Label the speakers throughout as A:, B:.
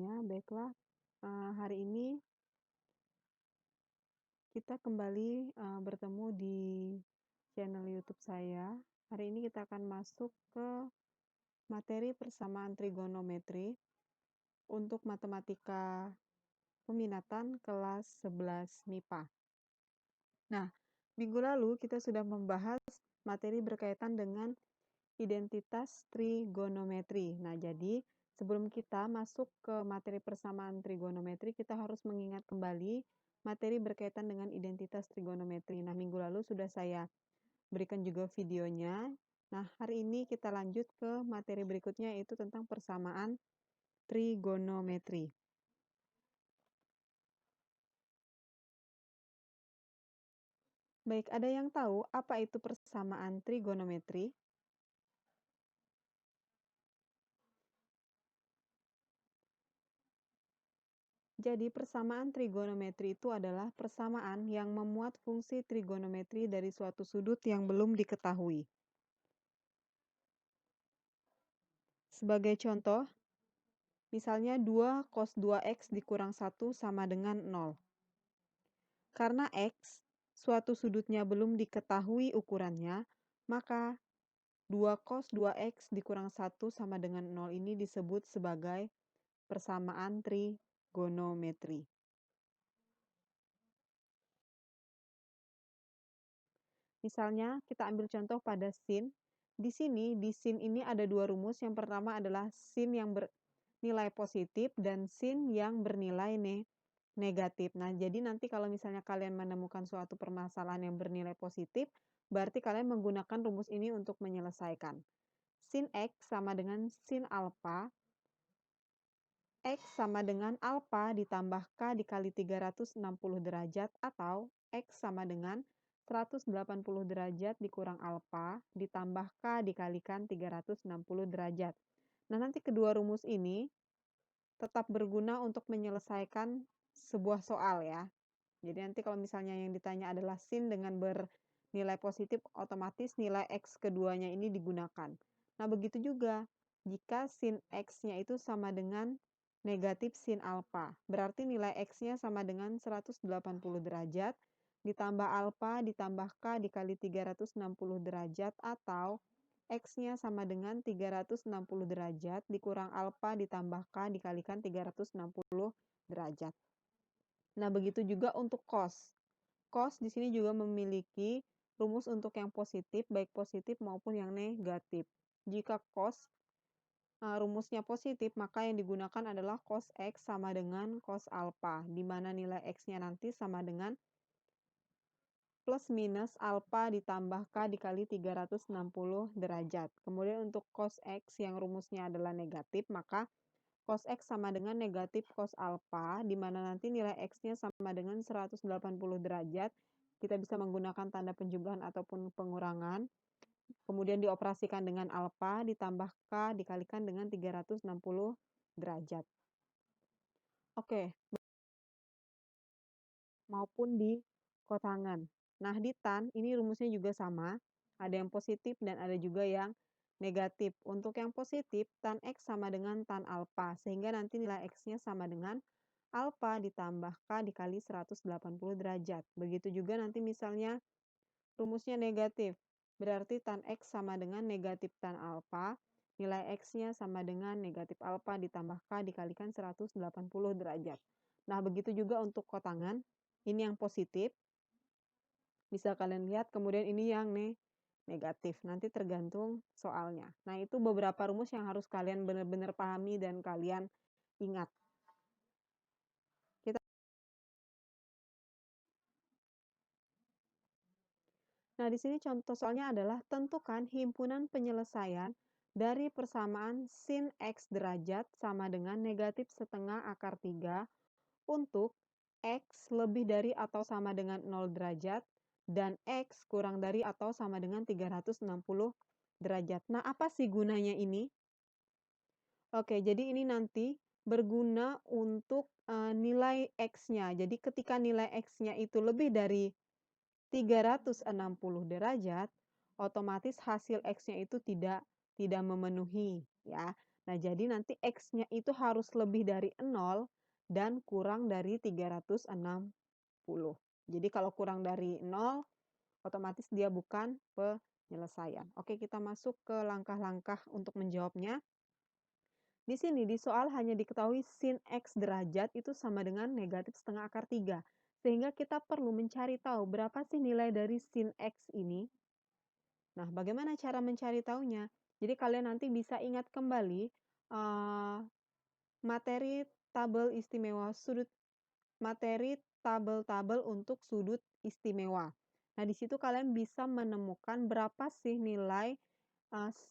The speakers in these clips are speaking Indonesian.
A: semuanya. Baiklah, hari ini kita kembali, bertemu di channel YouTube saya. Hari ini kita akan masuk ke materi persamaan trigonometri untuk matematika peminatan kelas 11 MIPA. Nah, minggu lalu kita sudah membahas materi berkaitan dengan identitas trigonometri. Nah, jadi sebelum kita masuk ke materi persamaan trigonometri, kita harus mengingat kembali materi berkaitan dengan identitas trigonometri. Nah, minggu lalu sudah saya berikan juga videonya. Nah, hari ini kita lanjut ke materi berikutnya, yaitu tentang persamaan trigonometri. Baik, ada yang tahu apa itu persamaan trigonometri? Jadi persamaan trigonometri itu adalah persamaan yang memuat fungsi trigonometri dari suatu sudut yang belum diketahui. Sebagai contoh, misalnya 2 cos 2x dikurang 1 sama dengan 0. Karena x, suatu sudutnya belum diketahui ukurannya, maka 2 cos 2x dikurang 1 sama dengan 0 ini disebut sebagai persamaan trigonometri. Misalnya, kita ambil contoh pada sin. Di sini, di sin ini ada dua rumus. Yang pertama adalah sin yang bernilai positif dan sin yang bernilai negatif. Nah, jadi nanti kalau misalnya kalian menemukan suatu permasalahan yang bernilai positif, berarti kalian menggunakan rumus ini untuk menyelesaikan. Sin x sama dengan sin alfa. X sama dengan alfa ditambah K dikali 360 derajat atau X sama dengan 180 derajat dikurang alfa ditambah K dikalikan 360 derajat. Nah, nanti kedua rumus ini tetap berguna untuk menyelesaikan sebuah soal ya. Jadi nanti kalau misalnya yang ditanya adalah sin dengan bernilai positif, otomatis nilai X keduanya ini digunakan. Nah, begitu juga jika sin X-nya itu sama dengan negatif sin alfa. Berarti nilai X-nya sama dengan 180 derajat ditambah alfa ditambah K dikali 360 derajat atau X-nya sama dengan 360 derajat dikurang alfa ditambah K dikalikan 360 derajat. Nah, begitu juga untuk cos. Cos di sini juga memiliki rumus untuk yang positif, baik positif maupun yang negatif. Jika cos rumusnya positif, maka yang digunakan adalah cos X sama dengan cos alfa, di mana nilai X-nya nanti sama dengan plus minus alfa ditambah K dikali 360 derajat. Kemudian untuk cos X yang rumusnya adalah negatif, maka cos X sama dengan negatif cos alfa, di mana nanti nilai X-nya sama dengan 180 derajat. Kita bisa menggunakan tanda penjumlahan ataupun pengurangan. Kemudian dioperasikan dengan alfa ditambah K dikalikan dengan 360 derajat. Oke, maupun di kotangan. Nah, di tan ini rumusnya juga sama. Ada yang positif dan ada juga yang negatif. Untuk yang positif, tan X sama dengan tan alfa. Sehingga nanti nilai X-nya sama dengan alfa ditambah K dikali 180 derajat. Begitu juga nanti misalnya rumusnya negatif. Berarti tan X sama dengan negatif tan alfa. Nilai X-nya sama dengan negatif alfa ditambah K dikalikan 180 derajat. Nah, begitu juga untuk kotangan. Ini yang positif. Bisa kalian lihat. Kemudian ini yang negatif. Nanti tergantung soalnya. Nah, itu beberapa rumus yang harus kalian benar-benar pahami dan kalian ingat. Nah, di sini contoh soalnya adalah tentukan himpunan penyelesaian dari persamaan sin X derajat sama dengan negatif setengah akar 3 untuk X lebih dari atau sama dengan 0 derajat dan X kurang dari atau sama dengan 360 derajat. Nah, apa sih gunanya ini? Oke, jadi ini nanti berguna untuk nilai X-nya. Jadi ketika nilai X-nya itu lebih dari 360 derajat, otomatis hasil X-nya itu tidak memenuhi ya. Nah, jadi nanti X-nya itu harus lebih dari 0 dan kurang dari 360. Jadi kalau kurang dari 0, otomatis dia bukan penyelesaian. Oke, kita masuk ke langkah-langkah untuk menjawabnya. Di sini di soal hanya diketahui sin X derajat itu sama dengan negatif setengah akar 3. Sehingga kita perlu mencari tahu berapa sih nilai dari sin X ini. Nah, bagaimana cara mencari tahunya? Jadi kalian nanti bisa ingat kembali eh, materi tabel istimewa sudut materi tabel-tabel untuk sudut istimewa. Nah, di situ kalian bisa menemukan berapa sih nilai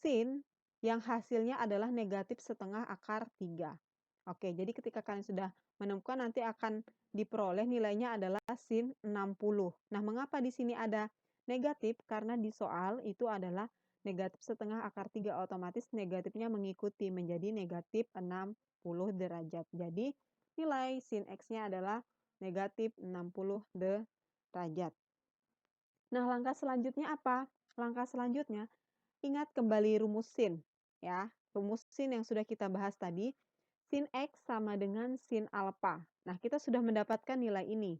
A: sin yang hasilnya adalah negatif setengah akar 3. Oke, jadi ketika kalian sudah menemukan nanti akan diperoleh nilainya adalah sin 60. Nah, mengapa di sini ada negatif? Karena di soal itu adalah negatif setengah akar 3, otomatis negatifnya mengikuti menjadi negatif 60 derajat. Jadi nilai sin X-nya adalah negatif 60 derajat. Nah, langkah selanjutnya apa? Langkah selanjutnya, ingat kembali rumus sin. Ya, rumus sin yang sudah kita bahas tadi, sin X sama dengan sin alfa. Nah, kita sudah mendapatkan nilai ini.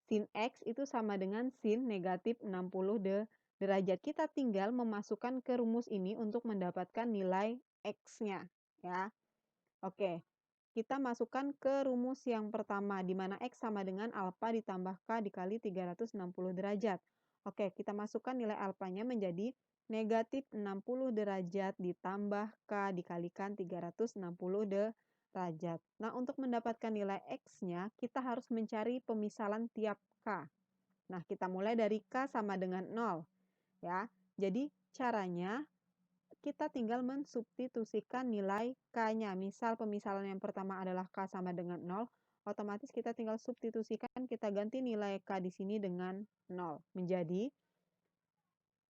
A: Sin X itu sama dengan sin negatif 60 derajat. Kita tinggal memasukkan ke rumus ini untuk mendapatkan nilai X-nya. Ya, oke. Kita masukkan ke rumus yang pertama, di mana X sama dengan alfa ditambah K dikali 360 derajat. Oke, kita masukkan nilai alfanya menjadi negatif 60 derajat ditambah K dikalikan 360 derajat. Nah, untuk mendapatkan nilai X-nya, kita harus mencari pemisalan tiap K. Nah, kita mulai dari K sama dengan 0. Ya, jadi caranya kita tinggal mensubstitusikan nilai K-nya. Misal pemisalan yang pertama adalah K sama dengan 0, otomatis kita tinggal substitusikan, kita ganti nilai K di sini dengan 0. Menjadi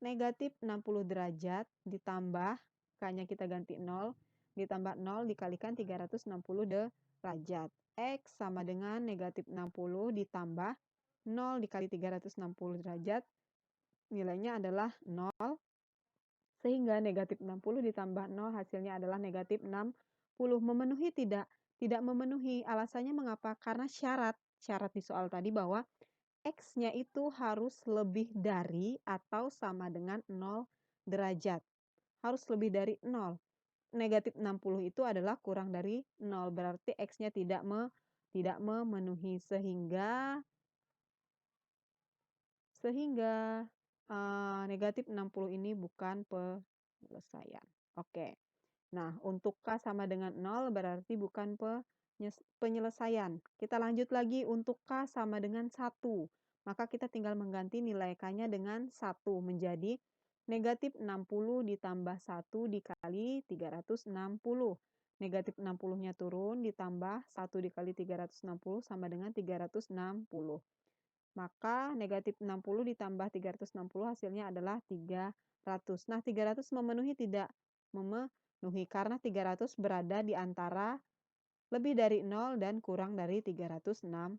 A: negatif 60 derajat ditambah K-nya kita ganti 0, ditambah 0 dikalikan 360 derajat. X sama dengan negatif 60 ditambah 0 dikali 360 derajat, nilainya adalah 0. Sehingga negatif 60 ditambah 0 hasilnya adalah negatif 60. Memenuhi tidak? Tidak memenuhi. Alasannya mengapa? Karena syarat di soal tadi bahwa X-nya itu harus lebih dari atau sama dengan 0 derajat. Harus lebih dari 0. Negatif 60 itu adalah kurang dari 0. Berarti X-nya tidak memenuhi. Sehingga negatif 60 ini bukan penyelesaian. Oke. Nah, untuk K sama dengan 0 berarti bukan penyelesaian. Kita lanjut lagi untuk K sama dengan 1. Maka kita tinggal mengganti nilai K-nya dengan 1 menjadi negatif 60 ditambah 1 dikali 360. Negatif 60-nya turun ditambah 1 dikali 360 sama dengan 360. Maka negatif 60 ditambah 360 hasilnya adalah 300. Nah, 300 memenuhi tidak? Memenuhi karena 300 berada di antara lebih dari 0 dan kurang dari 360.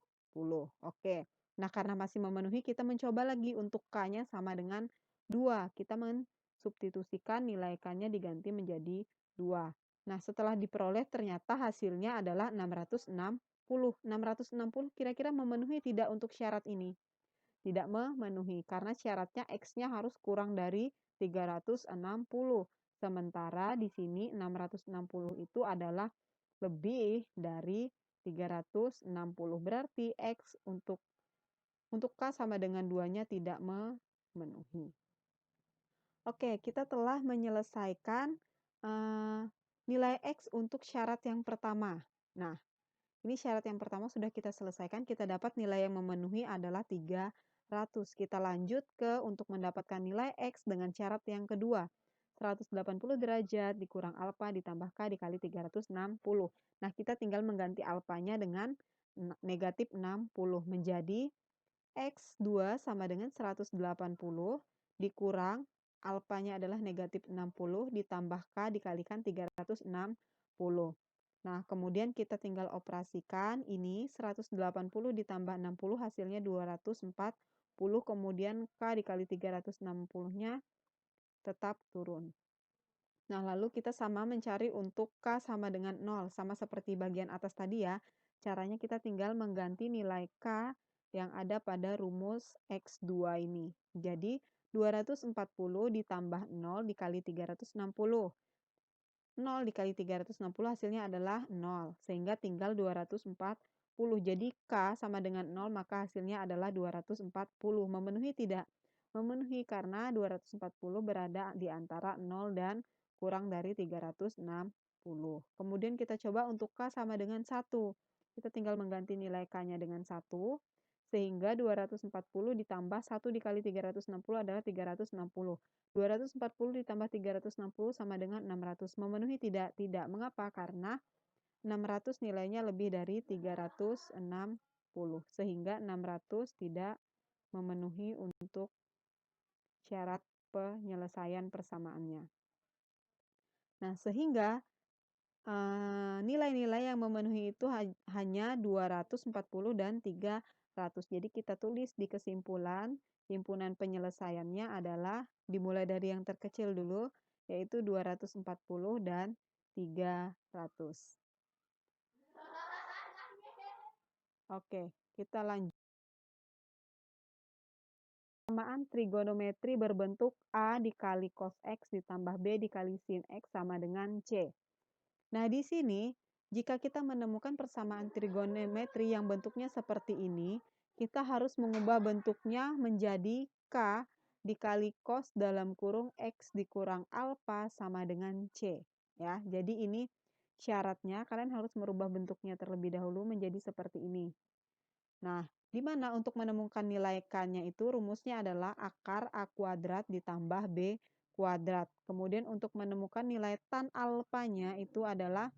A: Oke. Nah, karena masih memenuhi, kita mencoba lagi untuk K-nya sama dengan 2. Kita mensubstitusikan nilai K-nya diganti menjadi 2. Nah, setelah diperoleh ternyata hasilnya adalah 660. 660 kira-kira memenuhi tidak untuk syarat ini? Tidak memenuhi karena syaratnya X-nya harus kurang dari 360. Sementara di sini 660 itu adalah lebih dari 360. Berarti X untuk K sama dengan 2-nya tidak memenuhi. Oke, kita telah menyelesaikan nilai X untuk syarat yang pertama. Nah, ini syarat yang pertama sudah kita selesaikan, kita dapat nilai yang memenuhi adalah 300. Kita lanjut ke untuk mendapatkan nilai X dengan syarat yang kedua. 180 derajat dikurang alfa ditambah K dikali 360. Nah, kita tinggal mengganti alfanya dengan negatif 60 menjadi X2 sama dengan 180 dikurang alfanya adalah negatif 60 ditambah K dikalikan 360. Nah, kemudian kita tinggal operasikan ini 180 ditambah 60 hasilnya 240, kemudian K dikali 360-nya tetap turun. Nah, lalu kita sama mencari untuk K sama dengan 0, sama seperti bagian atas tadi ya. Caranya kita tinggal mengganti nilai K yang ada pada rumus X2 ini. Jadi, 240 ditambah 0 dikali 360. 0 dikali 360 hasilnya adalah 0, sehingga tinggal 240. Jadi K sama dengan 0, maka hasilnya adalah 240. Memenuhi tidak? Memenuhi karena 240 berada di antara 0 dan kurang dari 360. Kemudian kita coba untuk K sama dengan 1. Kita tinggal mengganti nilai K-nya dengan 1, sehingga 240 ditambah 1 dikali 360 adalah 360. 240 ditambah 360 sama dengan 600. Memenuhi tidak? Tidak. Mengapa? Karena 600 nilainya lebih dari 360. Sehingga 600 tidak memenuhi untuk syarat penyelesaian persamaannya. Nah, sehingga nilai-nilai yang memenuhi itu hanya 240 dan 300. Jadi kita tulis di kesimpulan, himpunan penyelesaiannya adalah dimulai dari yang terkecil dulu, yaitu 240 dan 300. Oke, kita lanjut. Persamaan trigonometri berbentuk A dikali cos X ditambah B dikali sin X sama dengan C. Nah, di sini jika kita menemukan persamaan trigonometri yang bentuknya seperti ini, kita harus mengubah bentuknya menjadi K dikali cos dalam kurung X dikurang alfa sama dengan C. Ya, jadi ini syaratnya kalian harus merubah bentuknya terlebih dahulu menjadi seperti ini. Nah, di mana untuk menemukan nilai K-nya itu rumusnya adalah akar A kuadrat ditambah B kuadrat. Kemudian untuk menemukan nilai tan alfanya itu adalah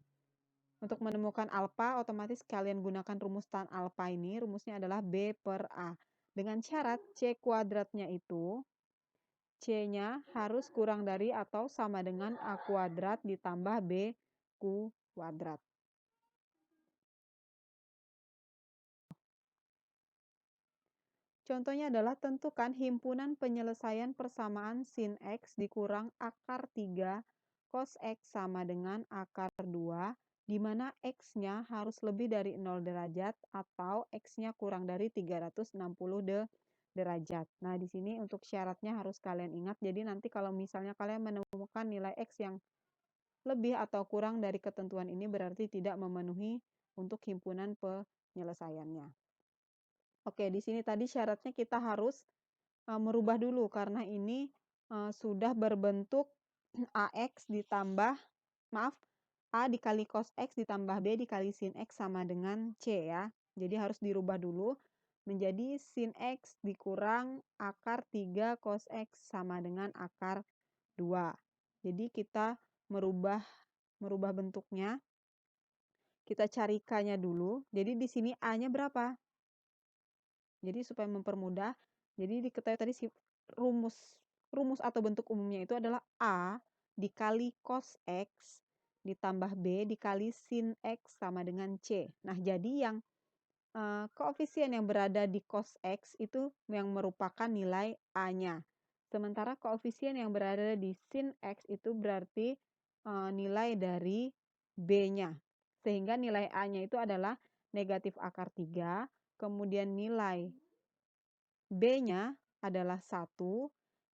A: untuk menemukan alfa, otomatis kalian gunakan rumus tan alfa ini. Rumusnya adalah B per A. Dengan syarat C kuadratnya itu, C-nya harus kurang dari atau sama dengan A kuadrat ditambah B kuadrat. Contohnya adalah tentukan himpunan penyelesaian persamaan sin X dikurang akar 3 cos X sama dengan akar 2, di mana X-nya harus lebih dari 0 derajat atau X-nya kurang dari 360 derajat. Nah, di sini untuk syaratnya harus kalian ingat. Jadi nanti kalau misalnya kalian menemukan nilai X yang lebih atau kurang dari ketentuan ini berarti tidak memenuhi untuk himpunan penyelesaiannya. Oke, di sini tadi syaratnya kita harus merubah dulu karena ini sudah berbentuk AX ditambah, maaf, A dikali cos X ditambah B dikali sin X sama dengan C ya. Jadi harus dirubah dulu menjadi sin X dikurang akar 3 cos X sama dengan akar 2. Jadi kita merubah bentuknya. Kita cari K-nya dulu. Jadi di sini A-nya berapa? Jadi supaya mempermudah, jadi diketahui tadi rumus atau bentuk umumnya itu adalah A dikali cos X ditambah B dikali sin X sama dengan C. Nah, jadi yang koefisien yang berada di cos X itu yang merupakan nilai A-nya. Sementara koefisien yang berada di sin X itu berarti nilai dari B-nya. Sehingga nilai A-nya itu adalah negatif akar 3, kemudian nilai B-nya adalah 1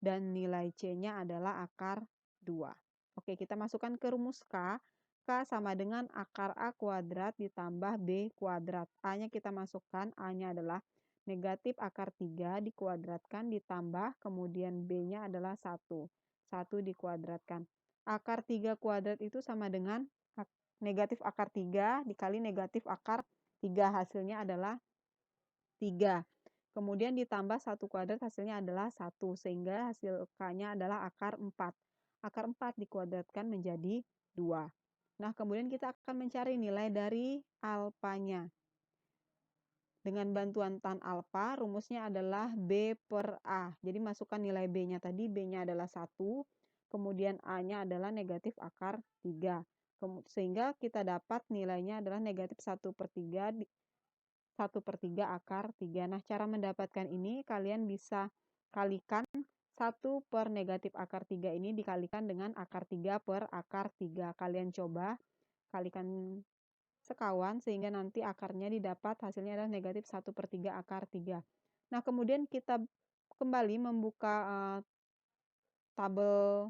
A: dan nilai C-nya adalah akar 2. Oke, kita masukkan ke rumus K. K sama dengan akar A kuadrat ditambah B kuadrat. A-nya kita masukkan, A-nya adalah negatif akar 3 dikuadratkan ditambah, kemudian B-nya adalah 1. 1 dikuadratkan. Akar 3 kuadrat itu sama dengan negatif akar 3 dikali negatif akar 3. Hasilnya adalah 3. Kemudian ditambah 1 kuadrat hasilnya adalah 1. Sehingga hasil K-nya adalah akar 4. Akar 4 dikuadratkan menjadi 2. Nah, kemudian kita akan mencari nilai dari alfanya. Dengan bantuan tan alfa, rumusnya adalah B per A. Jadi masukkan nilai B-nya tadi, B-nya adalah 1, kemudian A-nya adalah negatif akar 3. Sehingga kita dapat nilainya adalah negatif 1 per 3, 1 per 3 akar 3. Nah, cara mendapatkan ini kalian bisa kalikan 1 per negatif akar 3 ini dikalikan dengan akar 3 per akar 3. Kalian coba kalikan sekawan sehingga nanti akarnya didapat hasilnya adalah negatif 1 per 3 akar 3. Nah, kemudian kita kembali membuka tabel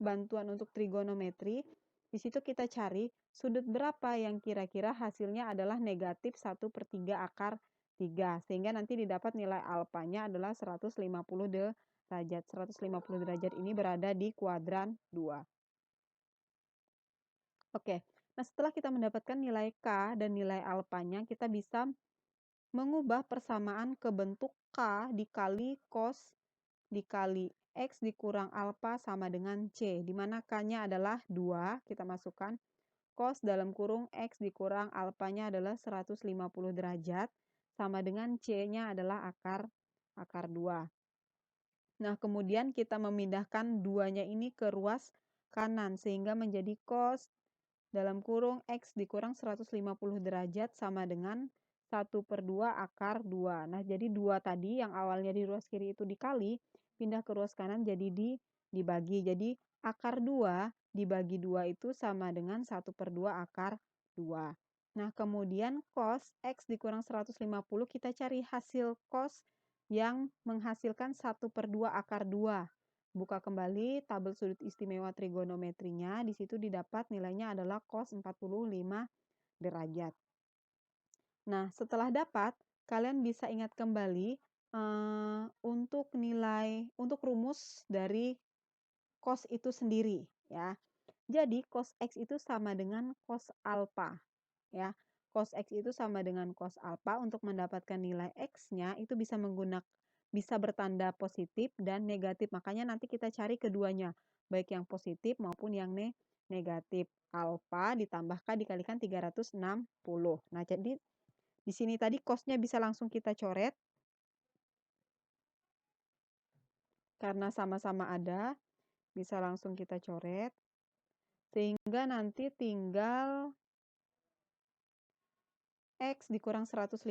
A: bantuan untuk trigonometri. Di situ kita cari sudut berapa yang kira-kira hasilnya adalah negatif 1 per 3 akar 3. Sehingga nanti didapat nilai alfanya adalah 150 derajat. 150 derajat ini berada di kuadran 2. Oke, nah setelah kita mendapatkan nilai K dan nilai alfanya, kita bisa mengubah persamaan ke bentuk K dikali cos dikali X dikurang alfa sama dengan C, di mana K-nya adalah 2, kita masukkan, cos dalam kurung X dikurang alfanya adalah 150 derajat, sama dengan C-nya adalah akar 2. Nah, kemudian kita memindahkan 2-nya ini ke ruas kanan, sehingga menjadi cos dalam kurung X dikurang 150 derajat sama dengan 1 per 2 akar 2. Nah, jadi 2 tadi yang awalnya di ruas kiri itu dikali, pindah ke ruas kanan jadi dibagi. Jadi akar 2 dibagi 2 itu sama dengan 1 per 2 akar 2. Nah, kemudian cos X dikurang 150, kita cari hasil cos yang menghasilkan 1 per 2 akar 2. Buka kembali tabel sudut istimewa trigonometrinya, di situ didapat nilainya adalah cos 45 derajat. Nah, setelah dapat, kalian bisa ingat kembali untuk rumus dari cos itu sendiri, ya. Jadi cos X itu sama dengan cos alfa, ya. Cos X itu sama dengan cos alfa. Untuk mendapatkan nilai X-nya itu bisa bertanda positif dan negatif. Makanya nanti kita cari keduanya, baik yang positif maupun yang negatif. Alfa ditambah K dikalikan 360. Nah, jadi di sini tadi cos-nya bisa langsung kita coret karena sama-sama ada, bisa langsung kita coret. Sehingga nanti tinggal X dikurang 150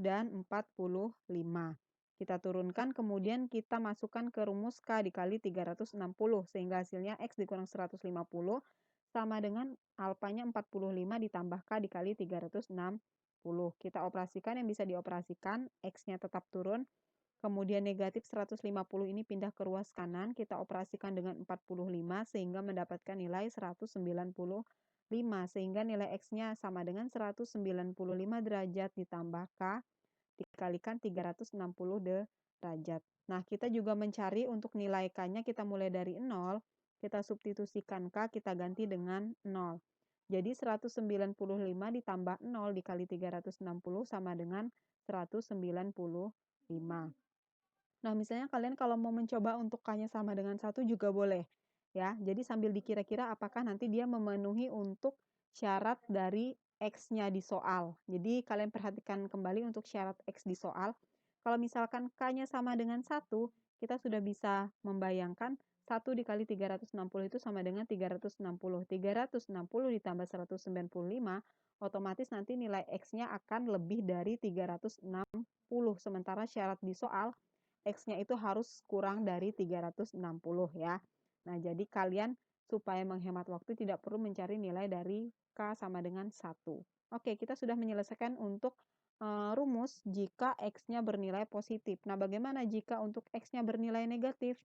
A: dan 45. Kita turunkan, kemudian kita masukkan ke rumus K dikali 360, sehingga hasilnya X dikurang 150 sama dengan alfanya 45 ditambah K dikali 360. Kita operasikan yang bisa dioperasikan, X-nya tetap turun, kemudian negatif 150 ini pindah ke ruas kanan, kita operasikan dengan 45 sehingga mendapatkan nilai 195, sehingga nilai X-nya sama dengan 195 derajat ditambah K dikalikan 360 derajat. Nah, kita juga mencari untuk nilai K-nya, kita mulai dari 0, kita substitusikan K, kita ganti dengan 0. Jadi 195 ditambah 0 dikali 360 sama dengan 195. Nah, misalnya kalian kalau mau mencoba untuk K-nya sama dengan 1 juga boleh, ya. Jadi sambil dikira-kira apakah nanti dia memenuhi untuk syarat dari X-nya di soal. Jadi kalian perhatikan kembali untuk syarat X di soal. Kalau misalkan K-nya sama dengan 1, kita sudah bisa membayangkan 1 dikali 360 itu sama dengan 360. 360 ditambah 195, otomatis nanti nilai X-nya akan lebih dari 360. Sementara syarat di soal, X-nya itu harus kurang dari 360, ya. Nah, jadi kalian supaya menghemat waktu tidak perlu mencari nilai dari K sama dengan 1. Oke, kita sudah menyelesaikan untuk rumus jika X-nya bernilai positif. Nah, bagaimana jika untuk X-nya bernilai negatif?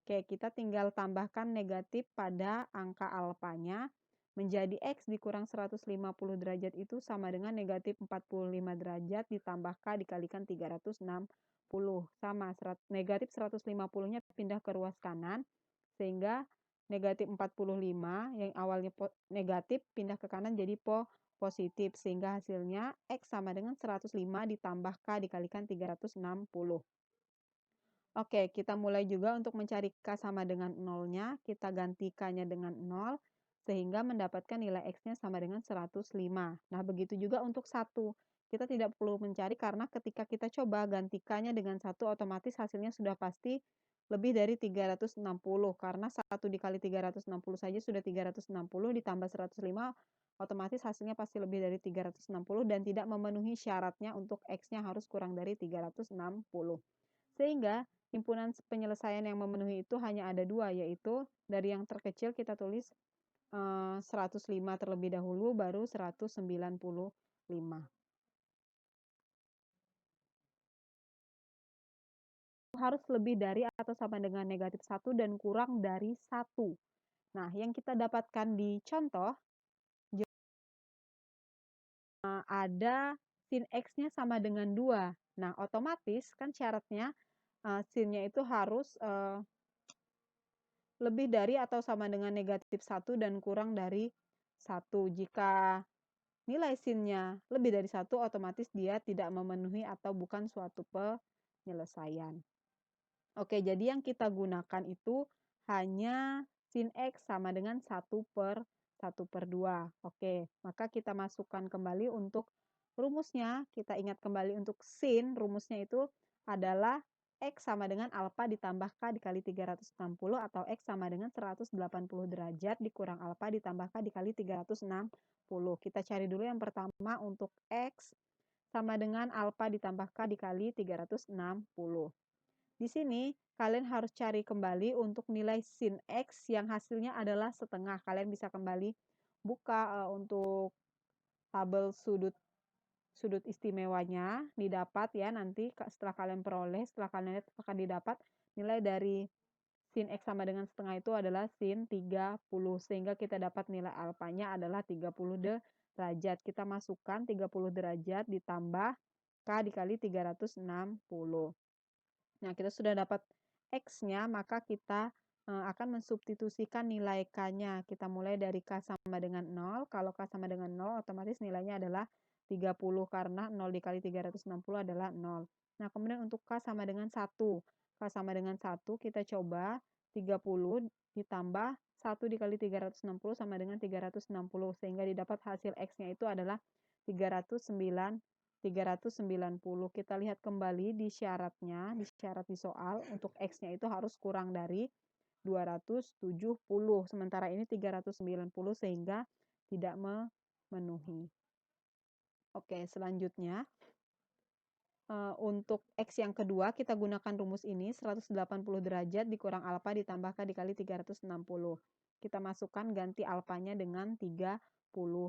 A: Oke, kita tinggal tambahkan negatif pada angka alfanya menjadi X dikurang 150 derajat itu sama dengan negatif 45 derajat ditambah K dikalikan 360. Sama, negatif 150-nya pindah ke ruas kanan, sehingga negatif 45 yang awalnya negatif pindah ke kanan jadi positif, sehingga hasilnya X sama dengan 105 ditambah K dikalikan 360. Oke, kita mulai juga untuk mencari K sama dengan 0-nya, kita ganti K-nya dengan 0, sehingga mendapatkan nilai X-nya sama dengan 105. Nah, begitu juga untuk 1. Kita tidak perlu mencari karena ketika kita coba ganti K-nya dengan 1, otomatis hasilnya sudah pasti lebih dari 360, karena 1 dikali 360 saja sudah 360, ditambah 105, otomatis hasilnya pasti lebih dari 360 dan tidak memenuhi syaratnya untuk X-nya harus kurang dari 360. Sehingga himpunan penyelesaian yang memenuhi itu hanya ada 2, yaitu dari yang terkecil kita tulis 105 terlebih dahulu, baru 195. Harus lebih dari atau sama dengan negatif 1 dan kurang dari 1. Nah, yang kita dapatkan di contoh, ada sin X-nya sama dengan 2. Nah, otomatis kan syaratnya sin-nya itu harus lebih dari atau sama dengan negatif 1 dan kurang dari 1. Jika nilai sin-nya lebih dari 1, otomatis dia tidak memenuhi atau bukan suatu penyelesaian. Oke, jadi yang kita gunakan itu hanya sin X sama dengan 1/2. Oke, maka kita masukkan kembali untuk rumusnya. Kita ingat kembali untuk sin, rumusnya itu adalah X sama dengan alfa ditambah K dikali 360 atau X sama dengan 180 derajat dikurang alfa ditambah K dikali 360. Kita cari dulu yang pertama untuk X sama dengan alfa ditambah K dikali 360. Di sini kalian harus cari kembali untuk nilai sin X yang hasilnya adalah setengah. Kalian bisa kembali buka untuk tabel sudut istimewanya, didapat ya nanti setelah kalian peroleh, setelah kalian lihat akan didapat nilai dari sin X sama dengan setengah itu adalah sin 30. Sehingga kita dapat nilai alfanya adalah 30 derajat. Kita masukkan 30 derajat ditambah K dikali 360. Nah, kita sudah dapat X-nya, maka kita akan mensubstitusikan nilai K-nya. Kita mulai dari K sama dengan 0. Kalau K sama dengan 0, otomatis nilainya adalah 30 karena 0 dikali 360 adalah 0. Nah, kemudian untuk K sama dengan 1. K sama dengan 1, kita coba 30 ditambah 1 dikali 360 sama dengan 360. Sehingga didapat hasil X-nya itu adalah 390. Kita lihat kembali di syaratnya, di syarat di soal, untuk X-nya itu harus kurang dari 270. Sementara ini 390 sehingga tidak memenuhi. Oke, selanjutnya untuk X yang kedua kita gunakan rumus ini 180 derajat dikurang alfa ditambah K dikali 360. Kita masukkan ganti alfanya dengan 30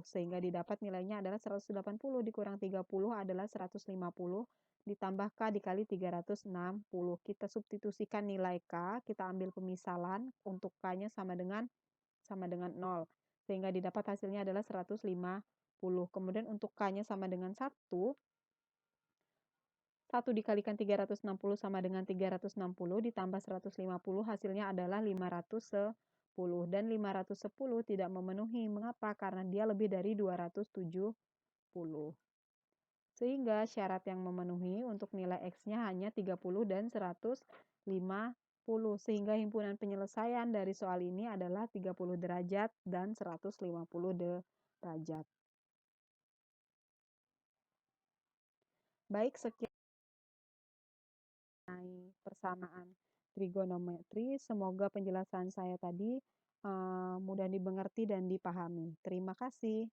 A: sehingga didapat nilainya adalah 180 dikurang 30 adalah 150 ditambah K dikali 360. Kita substitusikan nilai K, kita ambil pemisalan untuk K-nya sama dengan 0 sehingga didapat hasilnya adalah 150. Kemudian untuk K-nya sama dengan 1 dikalikan 360 sama dengan 360 ditambah 150 hasilnya adalah 510 dan 510 tidak memenuhi. Mengapa? Karena dia lebih dari 270. Sehingga syarat yang memenuhi untuk nilai X-nya hanya 30 dan 150. Sehingga himpunan penyelesaian dari soal ini adalah 30 derajat dan 150 derajat. Baik, sekian persamaan trigonometri. Semoga penjelasan saya tadi mudah dimengerti dan dipahami. Terima kasih.